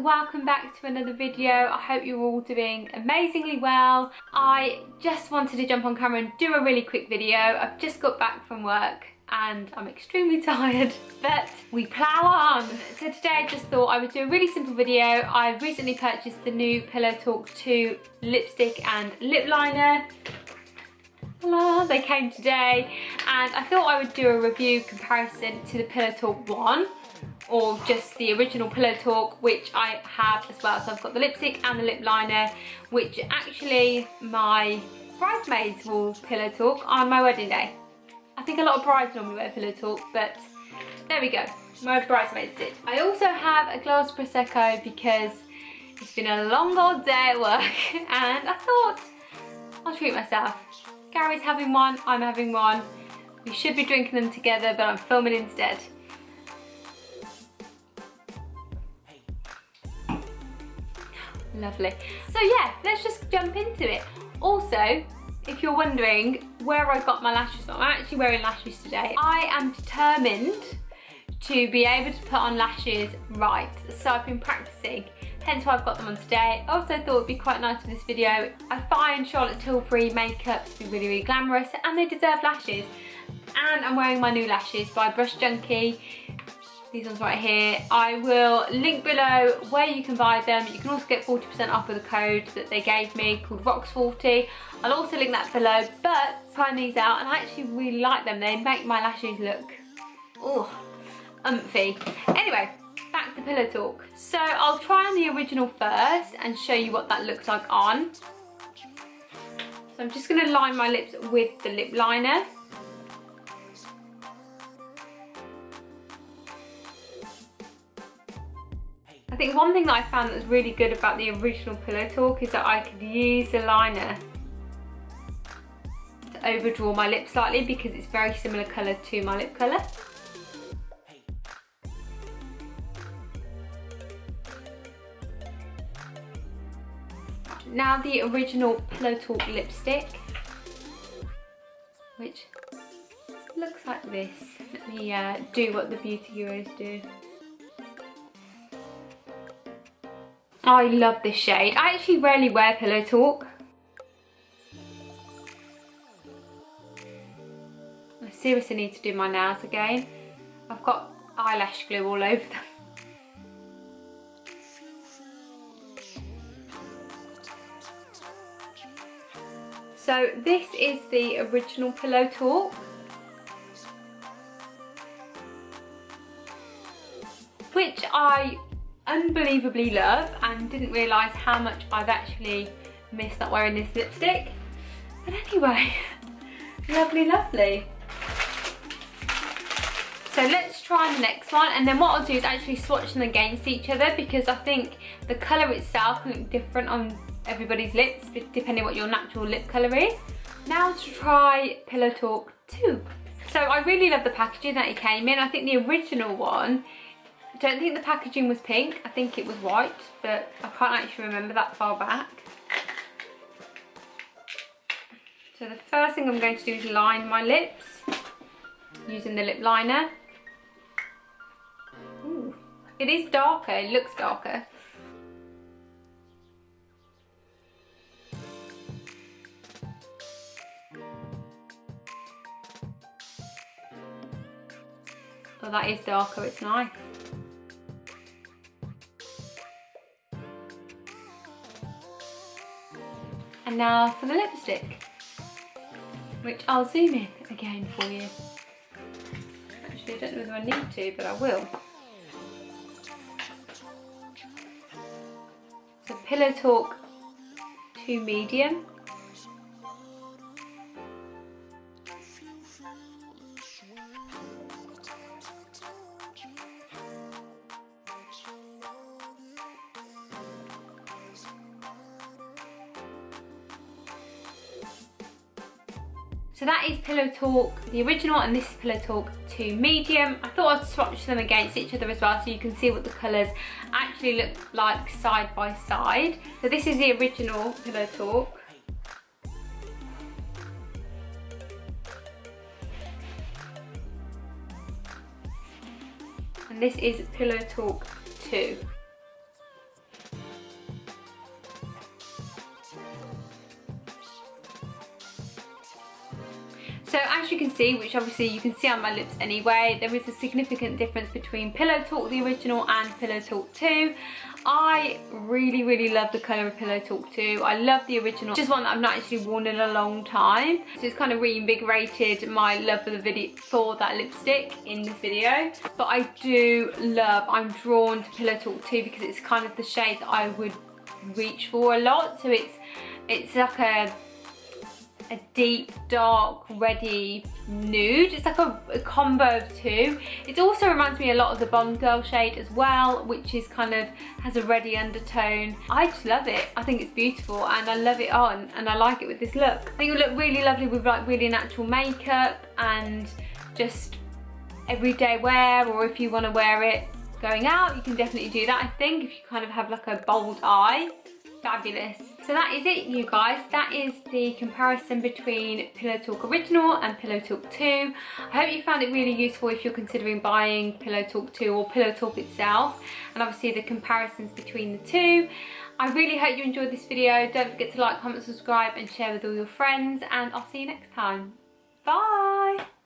welcome back to another video. I hope you're all doing amazingly well. I just wanted to jump on camera and do a really quick video. I've just got back from work and I'm extremely tired, but we plow on. So today I just thought I would do a really simple video. I've recently purchased the new Pillow Talk 2 lipstick and lip liner. Voila, they came today, and I thought I would do a review comparison to the Pillow Talk 1, or just the original Pillow Talk, which I have as well. So I've got the lipstick and the lip liner, which actually my bridesmaids will Pillow Talk on my wedding day. I think a lot of brides normally wear Pillow Talk, but there we go, my bridesmaids did. I also have a glass Prosecco because it's been a long old day at work and I thought I'll treat myself. Gary's having one, I'm having one. We should be drinking them together, but I'm filming instead. Lovely. So yeah, let's just jump into it. Also, if you're wondering where I got my lashes from, I'm actually wearing lashes today. I am determined to be able to put on lashes right. So I've been practicing, hence why I've got them on today. I also thought it'd be quite nice for this video. I find Charlotte Tilbury makeup to be really, really glamorous and they deserve lashes. And I'm wearing my new lashes by BrushJunkie. These ones right here. I will link below where you can buy them. You can also get 40% off with a code that they gave me called ROX40. I'll also link that below, but trying these out and I actually really like them. They make my lashes look, umphy. Anyway, back to Pillow Talk. So I'll try on the original first and show you what that looks like on. So I'm just going to line my lips with the lip liner. I think one thing that I found that was really good about the original Pillow Talk is that I could use the liner to overdraw my lips slightly because it's very similar colour to my lip colour. Now the original Pillow Talk lipstick, which looks like this. Let me do what the beauty heroes do. I love this shade. I actually rarely wear Pillow Talk. I seriously need to do my nails again. I've got eyelash glue all over them. So this is the original Pillow Talk, which I unbelievably love and didn't realise how much I've actually missed not wearing this lipstick. But anyway, lovely, lovely. So let's try the next one, and then what I'll do is actually swatch them against each other because I think the colour itself can look different on everybody's lips depending what your natural lip colour is. Now to try Pillow Talk 2. So I really love the packaging that it came in. I think the original one, I don't think the packaging was pink, I think it was white, but I can't actually remember that far back. So the first thing I'm going to do is line my lips using the lip liner. Ooh, it is darker, it looks darker. Oh, that is darker, it's nice. And now for the lipstick, which I'll zoom in again for you. Actually, I don't know whether I need to, but I will. So Pillow Talk 2 medium. So that is Pillow Talk, the original, and this is Pillow Talk 2 medium. I thought I'd swatch them against each other as well so you can see what the colours actually look like side by side. So this is the original Pillow Talk. And this is Pillow Talk 2. consistency, which obviously you can see on my lips anyway. There is a significant difference between Pillow Talk the original and Pillow Talk 2. I really love the colour of Pillow Talk 2. I love the original, just one that I've not actually worn in a long time. So it's kind of reinvigorated my love for the video, for that lipstick in this video. But I do love, I'm drawn to Pillow Talk 2 because it's kind of the shade that I would reach for a lot. So it's like a deep, dark, reddy nude. It's like a combo of two. It also reminds me a lot of the Bond Girl shade as well, which is kind of has a reddy undertone. I just love it. I think it's beautiful and I love it on, and I like it with this look. I think it would look really lovely with like really natural makeup and just everyday wear, or if you want to wear it going out, you can definitely do that. I think if you kind of have like a bold eye. Fabulous. So that is it, you guys. That is the comparison between Pillow Talk Original and Pillow Talk 2. I hope you found it really useful if you're considering buying Pillow Talk 2 or Pillow Talk itself, and obviously the comparisons between the two. I really hope you enjoyed this video. Don't forget to like, comment, subscribe and share with all your friends, and I'll see you next time. Bye!